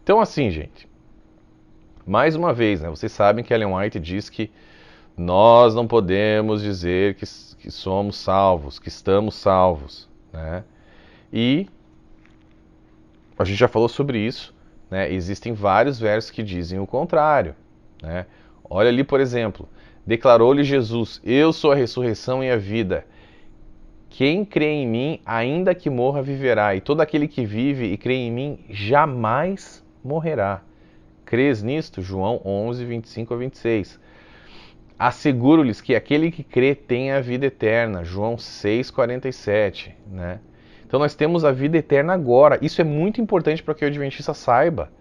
Então assim, gente, mais uma vez, né, vocês sabem que Ellen White diz que nós não podemos dizer que somos salvos, que estamos salvos, né? E a gente já falou sobre isso, né? Existem vários versos que dizem o contrário, né? Olha ali, por exemplo, declarou-lhe Jesus: eu sou a ressurreição e a vida. Quem crê em mim, ainda que morra, viverá, e todo aquele que vive e crê em mim jamais morrerá. Crês nisto? João 11, 25 a 26. Asseguro-lhes que aquele que crê tem a vida eterna. João 6, 47, né? Então nós temos a vida eterna agora. Isso é muito importante para que o adventista saiba.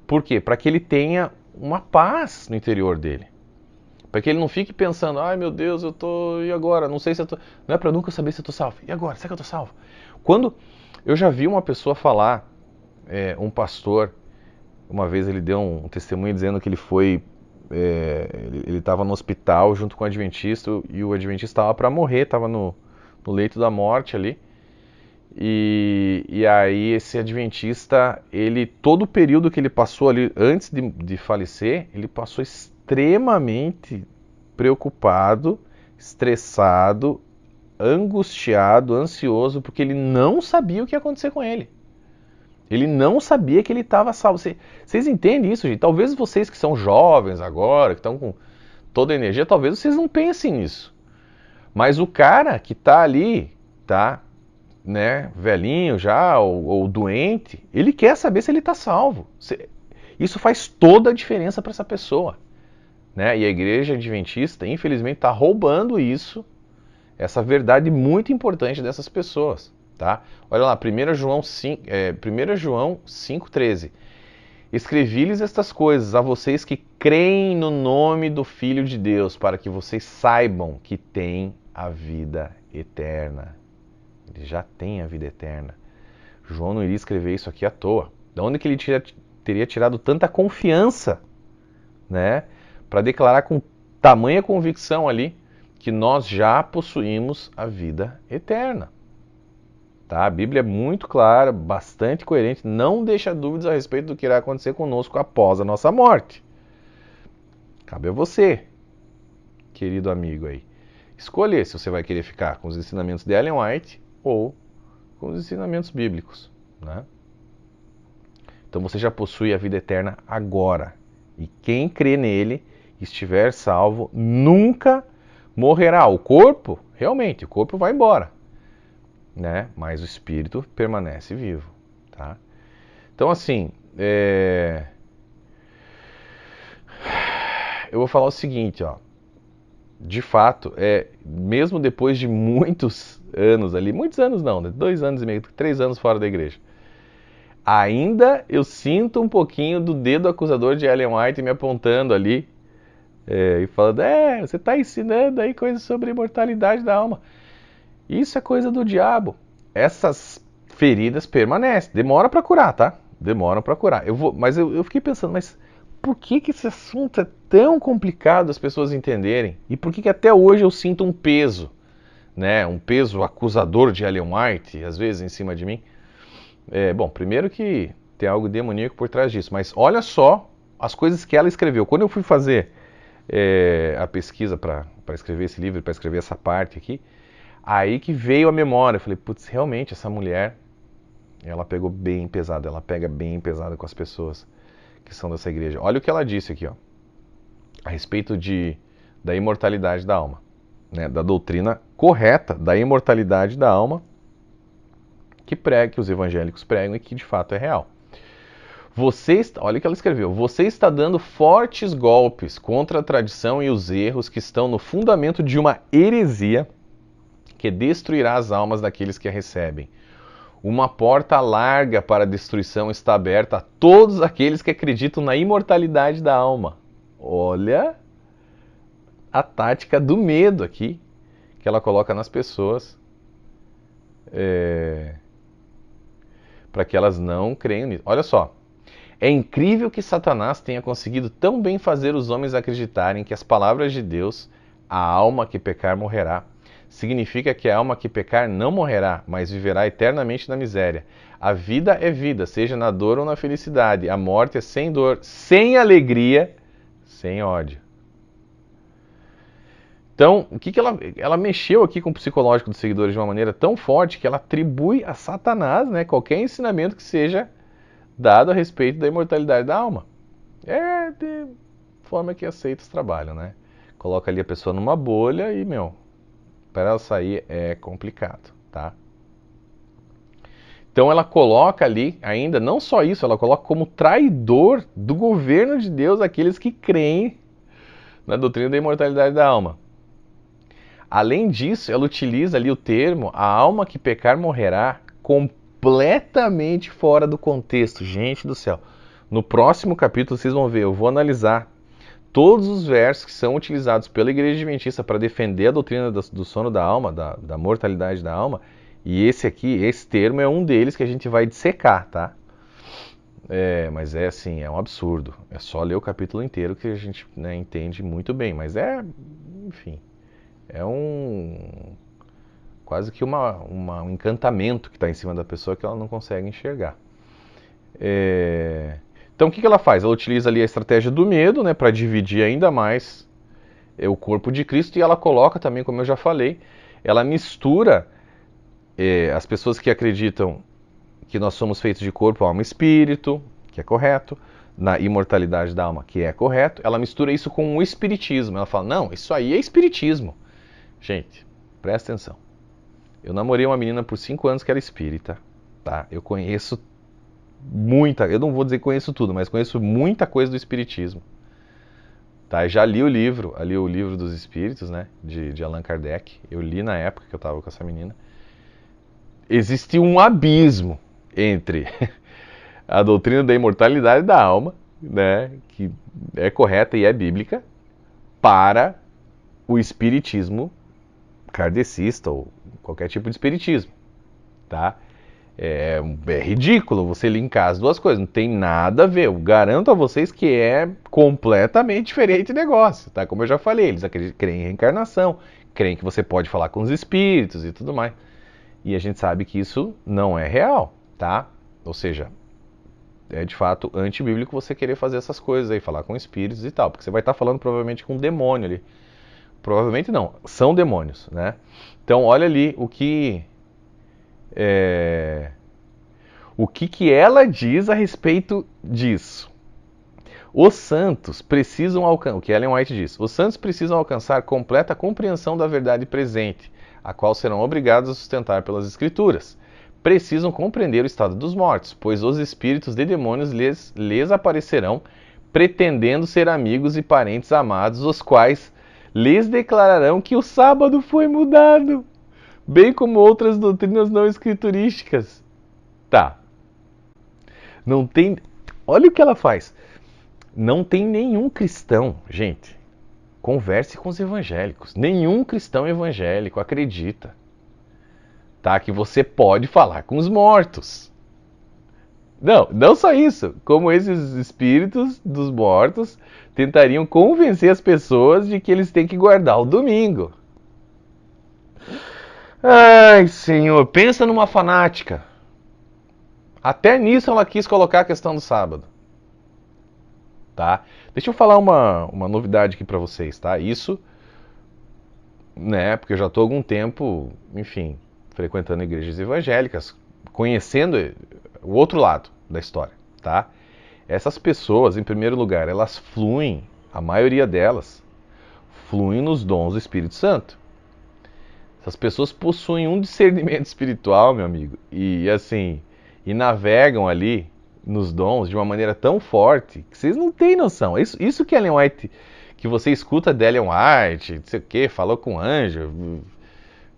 Por quê? Para que ele tenha uma paz no interior dele. Para que ele não fique pensando, ai meu Deus, eu tô. E agora? Não sei se eu tô. Não é para nunca saber se eu tô salvo. E agora? Será que eu tô salvo? Quando eu já vi uma pessoa falar, um pastor, uma vez ele deu um testemunho dizendo que ele foi. Ele estava no hospital junto com o adventista e o adventista estava para morrer, estava no leito da morte ali. E aí esse adventista, todo o período que ele passou ali antes de falecer, ele passou extremamente preocupado, estressado, angustiado, ansioso, porque ele não sabia o que ia acontecer com ele. Ele não sabia que ele estava salvo. Vocês entendem isso, gente? Talvez vocês que são jovens agora, que estão com toda a energia, talvez vocês não pensem nisso. Mas o cara que está ali, tá, né, velhinho já, ou doente, ele quer saber se ele está salvo. Isso faz toda a diferença para essa pessoa. Né? E a igreja adventista, infelizmente, está roubando isso, essa verdade muito importante dessas pessoas. Tá? Olha lá, 1 João 5,13. Escrevi-lhes estas coisas a vocês que creem no nome do Filho de Deus, para que vocês saibam que têm a vida eterna. Ele já tem a vida eterna. João não iria escrever isso aqui à toa. De onde que ele teria tirado tanta confiança, né, para declarar com tamanha convicção ali que nós já possuímos a vida eterna? Tá? A Bíblia é muito clara, bastante coerente, não deixa dúvidas a respeito do que irá acontecer conosco após a nossa morte. Cabe a você, querido amigo aí, escolher se você vai querer ficar com os ensinamentos de Ellen White ou com os ensinamentos bíblicos, né? Então você já possui a vida eterna agora. E quem crê nele, estiver salvo, nunca morrerá. O corpo, realmente, o corpo vai embora, né? Mas o espírito permanece vivo, tá? Então assim, eu vou falar o seguinte, ó. De fato, mesmo depois de muitos anos ali, muitos anos não, né? 2 anos e meio, 3 anos fora da igreja, ainda eu sinto um pouquinho do dedo acusador de Ellen White me apontando ali, e falando, você está ensinando aí coisas sobre a imortalidade da alma. Isso é coisa do diabo. Essas feridas permanecem, demora para curar, tá? Demoram para curar. Mas eu fiquei pensando, mas por que esse assunto é tão complicado as pessoas entenderem? E por que até hoje eu sinto um peso, né? Um peso acusador de Ellen White, às vezes, em cima de mim? Bom, primeiro que tem algo demoníaco por trás disso, mas olha só as coisas que ela escreveu. Quando eu fui fazer a pesquisa para escrever esse livro, para escrever essa parte aqui, aí que veio a memória. Eu falei, putz, realmente essa mulher, ela pegou bem pesado, ela pega bem pesado com as pessoas que são dessa igreja. Olha o que ela disse aqui, ó, a respeito da imortalidade da alma, né, da doutrina correta da imortalidade da alma que os evangélicos pregam e que de fato é real. Olha o que ela escreveu. Você está dando fortes golpes contra a tradição e os erros que estão no fundamento de uma heresia que destruirá as almas daqueles que a recebem. Uma porta larga para a destruição está aberta a todos aqueles que acreditam na imortalidade da alma. Olha a tática do medo aqui que ela coloca nas pessoas, para que elas não creiam nisso. Olha só. É incrível que Satanás tenha conseguido tão bem fazer os homens acreditarem que as palavras de Deus, a alma que pecar morrerá, significa que a alma que pecar não morrerá, mas viverá eternamente na miséria. A vida é vida, seja na dor ou na felicidade. A morte é sem dor, sem alegria, sem ódio. Então, o que ela mexeu aqui com o psicológico dos seguidores de uma maneira tão forte que ela atribui a Satanás, né, qualquer ensinamento que seja dado a respeito da imortalidade da alma. É de forma que aceitos trabalham, né? Coloca ali a pessoa numa bolha e, para ela sair é complicado, tá? Então ela coloca ali, ainda, não só isso, ela coloca como traidor do governo de Deus aqueles que creem na doutrina da imortalidade da alma. Além disso, ela utiliza ali o termo a alma que pecar morrerá completamente fora do contexto. Gente do céu. No próximo capítulo vocês vão ver, eu vou analisar todos os versos que são utilizados pela Igreja Adventista para defender a doutrina do sono da alma, da mortalidade da alma. E esse termo é um deles que a gente vai dissecar, tá? Mas é assim, é um absurdo. É só ler o capítulo inteiro que a gente, né, entende muito bem. Mas enfim, é quase que um encantamento que está em cima da pessoa que ela não consegue enxergar. Então o que ela faz? Ela utiliza ali a estratégia do medo, né, para dividir ainda mais o corpo de Cristo, e ela coloca também, como eu já falei, ela mistura as pessoas que acreditam que nós somos feitos de corpo, alma e espírito, que é correto, na imortalidade da alma, que é correto, ela mistura isso com o espiritismo. Ela fala, não, isso aí é espiritismo. Gente, presta atenção. Eu namorei uma menina por 5 anos que era espírita, tá? Eu conheço eu não vou dizer que conheço tudo, mas conheço muita coisa do espiritismo. Tá? Eu já li o livro dos espíritos, né, de Allan Kardec. Eu li na época que eu estava com essa menina. Existe um abismo entre a doutrina da imortalidade da alma, né, que é correta e é bíblica, para o espiritismo kardecista ou qualquer tipo de espiritismo, tá? É ridículo você linkar as duas coisas, não tem nada a ver. Eu garanto a vocês que é completamente diferente o negócio, tá? Como eu já falei, eles creem em reencarnação, creem que você pode falar com os espíritos e tudo mais. E a gente sabe que isso não é real, tá? Ou seja, é de fato antibíblico você querer fazer essas coisas aí, falar com espíritos e tal, porque você vai estar falando provavelmente com um demônio ali. Provavelmente não, são demônios, né? Então olha ali o que ela diz a respeito disso. Os santos precisam alcançar, o que Ellen White diz, os santos precisam alcançar completa compreensão da verdade presente, a qual serão obrigados a sustentar pelas escrituras. Precisam compreender o estado dos mortos, pois os espíritos de demônios lhes aparecerão, pretendendo ser amigos e parentes amados, os quais lhes declararão que o sábado foi mudado, bem como outras doutrinas não escriturísticas. Tá. Não tem... Olha o que ela faz. Não tem nenhum cristão, gente, converse com os evangélicos. Nenhum cristão evangélico acredita, tá, que você pode falar com os mortos. Não só isso, como esses espíritos dos mortos tentariam convencer as pessoas de que eles têm que guardar o domingo. Ai, Senhor, pensa numa fanática. Até nisso ela quis colocar a questão do sábado. Tá? Deixa eu falar uma novidade aqui pra vocês, tá? Isso, né, porque eu já estou há algum tempo, enfim, frequentando igrejas evangélicas, conhecendo o outro lado da história, tá? Essas pessoas, em primeiro lugar, elas fluem, a maioria delas, fluem nos dons do Espírito Santo. Essas pessoas possuem um discernimento espiritual, meu amigo, e assim, e navegam ali nos dons de uma maneira tão forte que vocês não têm noção. Isso que Ellen White, que você escuta de Ellen White, não sei o que, falou com anjo,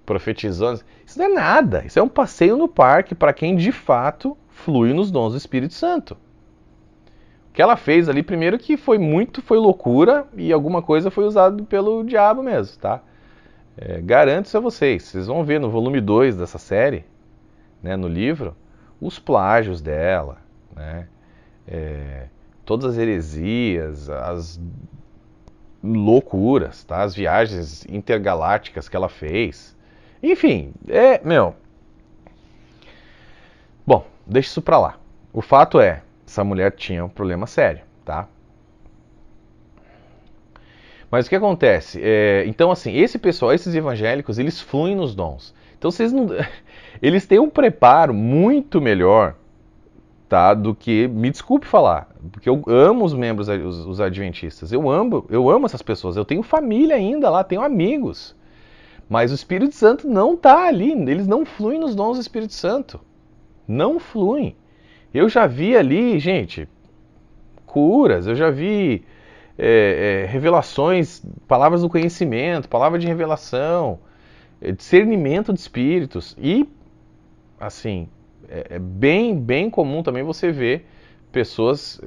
profetizou, isso não é nada. Isso é um passeio no parque para quem de fato flui nos dons do Espírito Santo. O que ela fez ali, primeiro que foi loucura e alguma coisa foi usado pelo diabo mesmo, tá? Garanto isso a vocês vão ver no volume 2 dessa série, né, no livro, os plágios dela, né, todas as heresias, as loucuras, tá, as viagens intergalácticas que ela fez. Enfim, Bom, deixa isso pra lá. O fato é, essa mulher tinha um problema sério, tá? Mas o que acontece? Então, assim, esse pessoal, esses evangélicos, eles fluem nos dons. Então, vocês não, eles têm um preparo muito melhor, tá? Do que, me desculpe falar, porque eu amo os membros, os adventistas. Eu amo essas pessoas. Eu tenho família ainda lá, tenho amigos. Mas o Espírito Santo não está ali. Eles não fluem nos dons do Espírito Santo. Não fluem. Eu já vi ali, gente, curas. Eu já vi revelações, palavras do conhecimento, palavra de revelação, discernimento de espíritos. E, assim, é bem comum também você ver pessoas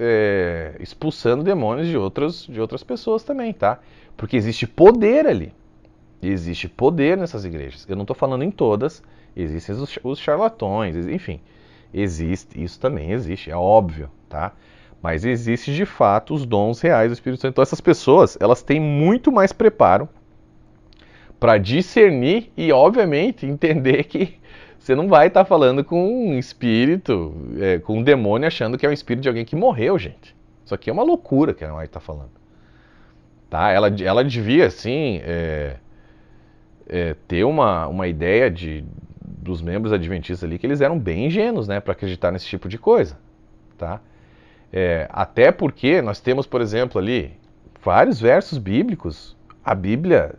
expulsando demônios de outras pessoas também, tá? Porque existe poder ali. Existe poder nessas igrejas. Eu não estou falando em todas, existem os charlatões, enfim. Existe, isso também existe, é óbvio, tá? Mas existe de fato os dons reais do Espírito Santo. Então essas pessoas, elas têm muito mais preparo para discernir e, obviamente, entender que você não vai estar falando com um espírito, com um demônio achando que é um espírito de alguém que morreu, gente. Isso aqui é uma loucura que a White está falando. Tá? Ela devia, assim, ter uma ideia dos membros adventistas ali que eles eram bem ingênuos, né, para acreditar nesse tipo de coisa, tá? Até porque nós temos, por exemplo, ali vários versos bíblicos. A Bíblia,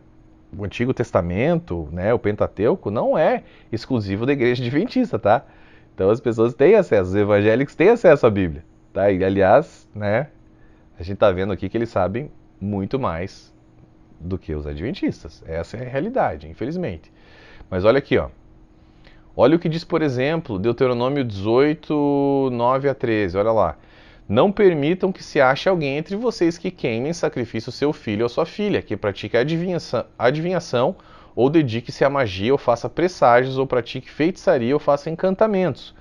o Antigo Testamento, né, o Pentateuco, não é exclusivo da igreja adventista, tá? Então as pessoas têm acesso, os evangélicos têm acesso à Bíblia, tá? E aliás, né, a gente está vendo aqui que eles sabem muito mais do que os adventistas. Essa é a realidade, infelizmente. Mas olha aqui, ó. Olha o que diz, por exemplo, Deuteronômio 18, 9 a 13. Olha lá. Não permitam que se ache alguém entre vocês que queime em sacrifício seu filho ou sua filha, que pratique adivinhação ou dedique-se à magia ou faça presságios ou pratique feitiçaria ou faça encantamentos,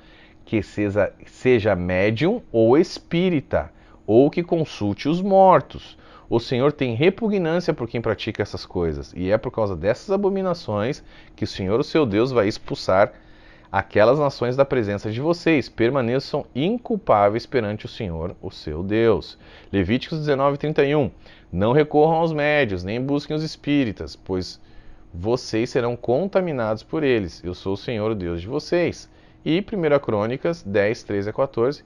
que seja médium ou espírita, ou que consulte os mortos. O Senhor tem repugnância por quem pratica essas coisas, e é por causa dessas abominações que o Senhor, o seu Deus, vai expulsar aquelas nações da presença de vocês. Permaneçam inculpáveis perante o Senhor, o seu Deus. Levíticos 19:31. Não recorram aos médios, nem busquem os espíritas, pois vocês serão contaminados por eles. Eu sou o Senhor, o Deus de vocês. E 1 Crônicas 10, 13 a 14.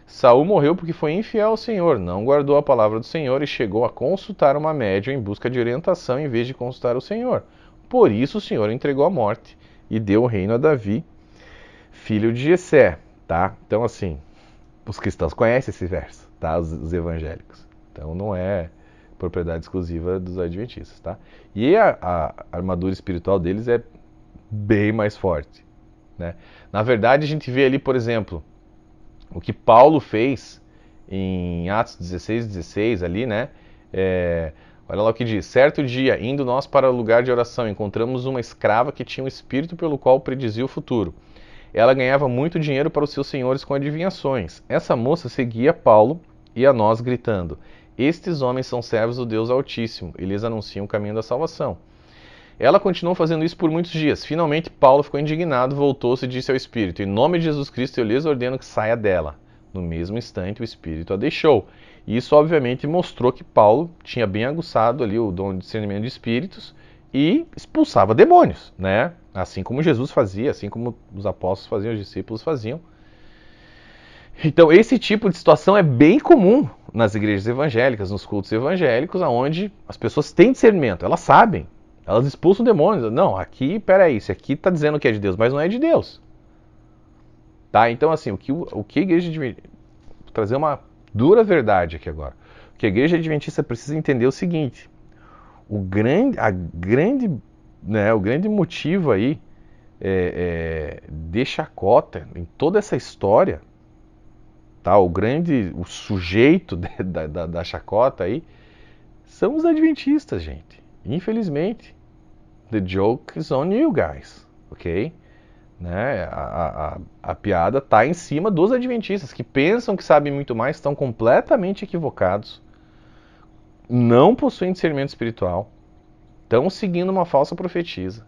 Saul morreu porque foi infiel ao Senhor, não guardou a palavra do Senhor e chegou a consultar uma médium em busca de orientação em vez de consultar o Senhor. Por isso o Senhor entregou a morte e deu o reino a Davi, filho de Jessé, tá? Então, assim, os cristãos conhecem esse verso, tá? Os evangélicos. Então, não é propriedade exclusiva dos adventistas, tá? E a armadura espiritual deles é bem mais forte, né? Na verdade, a gente vê ali, por exemplo, o que Paulo fez em Atos 16, ali, né? Olha lá o que diz. Certo dia, indo nós para o lugar de oração, encontramos uma escrava que tinha um espírito pelo qual predizia o futuro. Ela ganhava muito dinheiro para os seus senhores com adivinhações. Essa moça seguia Paulo e a nós gritando: estes homens são servos do Deus Altíssimo, e lhes anunciam o caminho da salvação. Ela continuou fazendo isso por muitos dias. Finalmente, Paulo ficou indignado, voltou-se e disse ao Espírito: em nome de Jesus Cristo, eu lhes ordeno que saia dela. No mesmo instante, o Espírito a deixou. E isso, obviamente, mostrou que Paulo tinha bem aguçado ali o dom de discernimento de espíritos e expulsava demônios, né? Assim como Jesus fazia, assim como os apóstolos faziam, os discípulos faziam. Então, esse tipo de situação é bem comum nas igrejas evangélicas, nos cultos evangélicos, onde as pessoas têm discernimento, elas sabem. Elas expulsam demônios. Não, aqui, peraí, isso aqui está dizendo que é de Deus, mas não é de Deus. Tá? Então, assim, o que a igreja adventista... Vou trazer uma dura verdade aqui agora. O que a igreja adventista precisa entender é o seguinte. O grande motivo aí de chacota em toda essa história, tá? O sujeito da chacota aí, são os adventistas, gente. Infelizmente, the joke is on you guys, ok? Né? A piada está em cima dos adventistas, que pensam que sabem muito mais, estão completamente equivocados, não possuem discernimento espiritual, estão seguindo uma falsa profetisa,